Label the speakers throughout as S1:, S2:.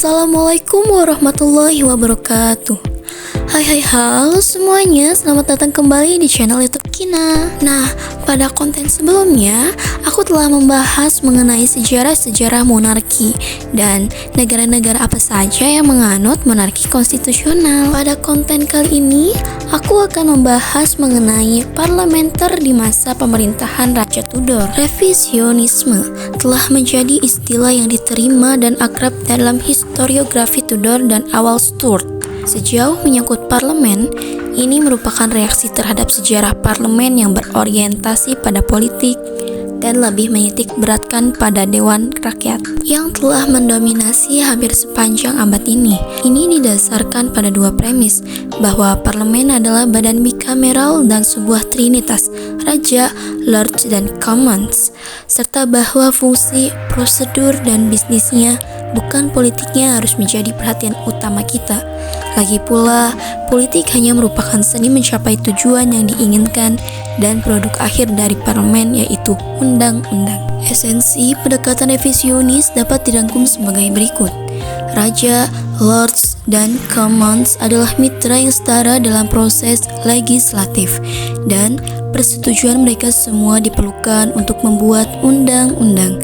S1: Assalamualaikum warahmatullahi wabarakatuh. Hai halo semuanya, selamat datang kembali di channel YouTube Kina. Nah, pada konten sebelumnya aku telah membahas mengenai sejarah-sejarah monarki dan negara-negara apa saja yang menganut monarki konstitusional. Pada konten kali ini aku akan membahas mengenai parlementer di masa pemerintahan Raja Tudor. Revisionisme telah menjadi istilah yang diterima dan akrab dalam historiografi Tudor dan awal Stuart. Sejauh menyangkut parlemen, ini merupakan reaksi terhadap sejarah parlemen yang berorientasi pada politik dan lebih menitik beratkan pada dewan rakyat yang telah mendominasi hampir sepanjang abad ini. Ini didasarkan pada dua premis, bahwa parlemen adalah badan bikameral dan sebuah trinitas, raja, lords, dan commons, serta bahwa fungsi, prosedur, dan bisnisnya bukan politiknya harus menjadi perhatian utama kita. Lagi pula, politik hanya merupakan seni mencapai tujuan yang diinginkan dan produk akhir dari parlemen yaitu undang-undang. Esensi pendekatan revisionis dapat dirangkum sebagai berikut. Raja, lords, dan commons adalah mitra yang setara dalam proses legislatif dan persetujuan mereka semua diperlukan untuk membuat undang-undang.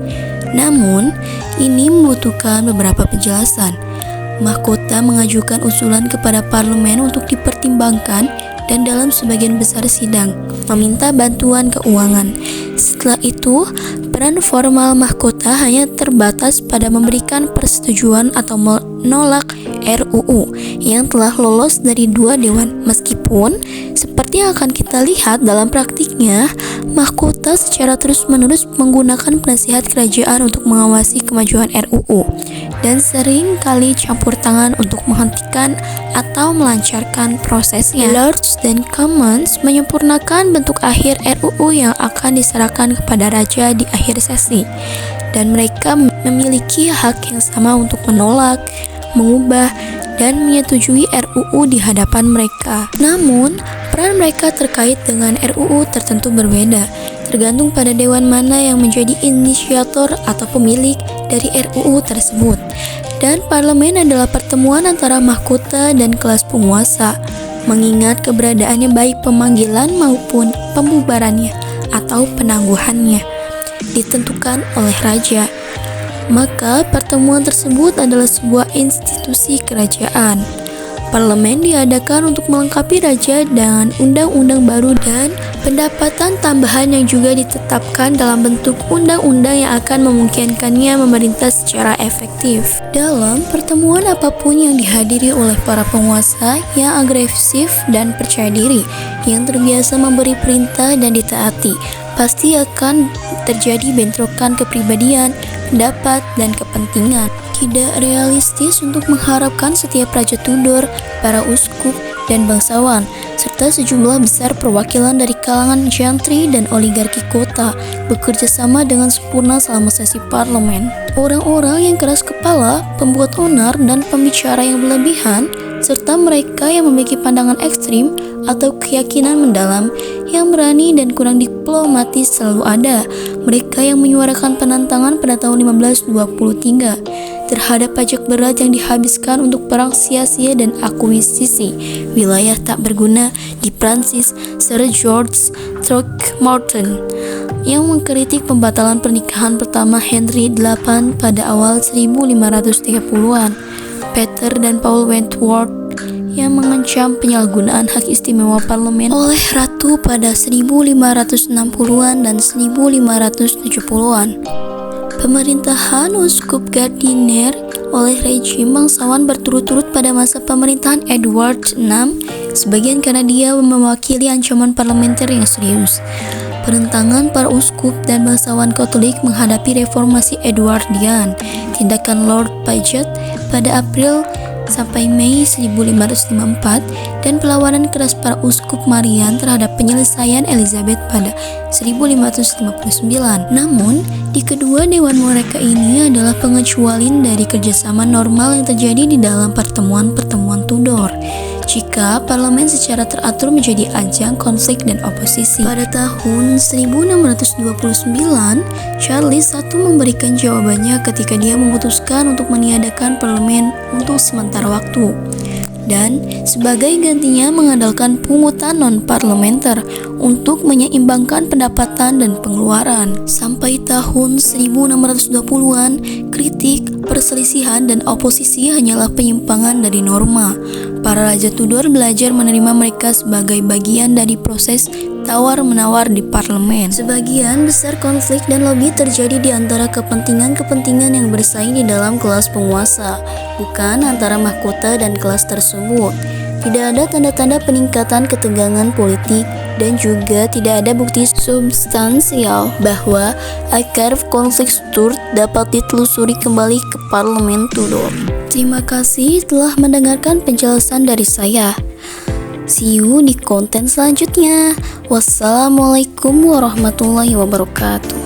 S1: Namun, ini membutuhkan beberapa penjelasan. Mahkota mengajukan usulan kepada parlemen untuk dipertimbangkan dan dalam sebagian besar sidang meminta bantuan keuangan. Setelah itu, peran formal mahkota hanya terbatas pada memberikan persetujuan atau menolak RUU yang telah lolos dari dua dewan. Meskipun seperti yang akan kita lihat dalam praktiknya, mahkota secara terus-menerus menggunakan penasihat kerajaan untuk mengawasi kemajuan RUU dan sering kali campur tangan untuk menghentikan atau melancarkan prosesnya. Lords dan Commons menyempurnakan bentuk akhir RUU yang akan diserahkan kepada raja di akhir sesi, dan mereka memiliki hak yang sama untuk menolak, mengubah, dan menyetujui RUU di hadapan mereka. Namun, peran mereka terkait dengan RUU tertentu berbeda, tergantung pada dewan mana yang menjadi inisiator atau pemilik dari RUU tersebut. Dan parlemen adalah pertemuan antara mahkota dan kelas penguasa, mengingat keberadaannya baik pemanggilan maupun pembubarannya atau penangguhannya ditentukan oleh raja. Maka pertemuan tersebut adalah sebuah institusi kerajaan. Parlemen diadakan untuk melengkapi raja dengan undang-undang baru dan pendapatan tambahan yang juga ditetapkan dalam bentuk undang-undang yang akan memungkinkannya memerintah secara efektif. Dalam pertemuan apapun yang dihadiri oleh para penguasa yang agresif dan percaya diri, yang terbiasa memberi perintah dan ditaati, pasti akan terjadi bentrokan kepribadian, pendapat, dan kepentingan. Tidak realistis untuk mengharapkan setiap Raja Tudor, para uskup, dan bangsawan, serta sejumlah besar perwakilan dari kalangan gentri dan oligarki kota bekerja sama dengan sempurna selama sesi parlemen. Orang-orang yang keras kepala, pembuat onar, dan pembicara yang berlebihan, serta mereka yang memiliki pandangan ekstrim atau keyakinan mendalam yang berani dan kurang diplomatis selalu ada. Mereka yang menyuarakan penentangan pada tahun 1523 terhadap pajak berat yang dihabiskan untuk perang sia-sia dan akuisisi wilayah tak berguna di Prancis. Sir George Throckmorton yang mengkritik pembatalan pernikahan pertama Henry VIII pada awal 1530-an. Peter dan Paul Wentworth yang mengancam penyalahgunaan hak istimewa parlemen oleh ratu pada 1560-an dan 1570-an. Pemerintahan uskup Gardiner oleh rejim bangsawan berturut-turut pada masa pemerintahan Edward VI, sebagian karena dia mewakili ancaman parlementer yang serius. Perentangan para uskup dan bangsawan Katolik menghadapi reformasi Edwardian, tindakan Lord Paget pada April sampai Mei 1554, dan perlawanan keras para uskup Marian terhadap penyelesaian Elizabeth pada 1559. Namun, di kedua dewan mereka ini adalah pengecualian dari kerjasama normal yang terjadi di dalam pertemuan-pertemuan Tudor. Jika ketika parlemen secara teratur menjadi ajang konflik dan oposisi. Pada tahun 1629, Charles I memberikan jawabannya ketika dia memutuskan untuk meniadakan parlemen untuk sementara waktu, dan sebagai gantinya mengandalkan pungutan non-parlementer untuk menyeimbangkan pendapatan dan pengeluaran. Sampai tahun 1620-an, kritik, perselisihan, dan oposisi hanyalah penyimpangan dari norma. Para raja Tudor belajar menerima mereka sebagai bagian dari proses tawar-menawar di parlemen. Sebagian besar konflik dan lobby terjadi di antara kepentingan-kepentingan yang bersaing di dalam kelas penguasa, bukan antara mahkota dan kelas tersebut. Tidak ada tanda-tanda peningkatan ketegangan politik dan juga tidak ada bukti substansial bahwa akar konflik Stuart dapat ditelusuri kembali ke parlemen Tudor. Terima kasih telah mendengarkan penjelasan dari saya. See you di konten selanjutnya. Wassalamualaikum warahmatullahi wabarakatuh.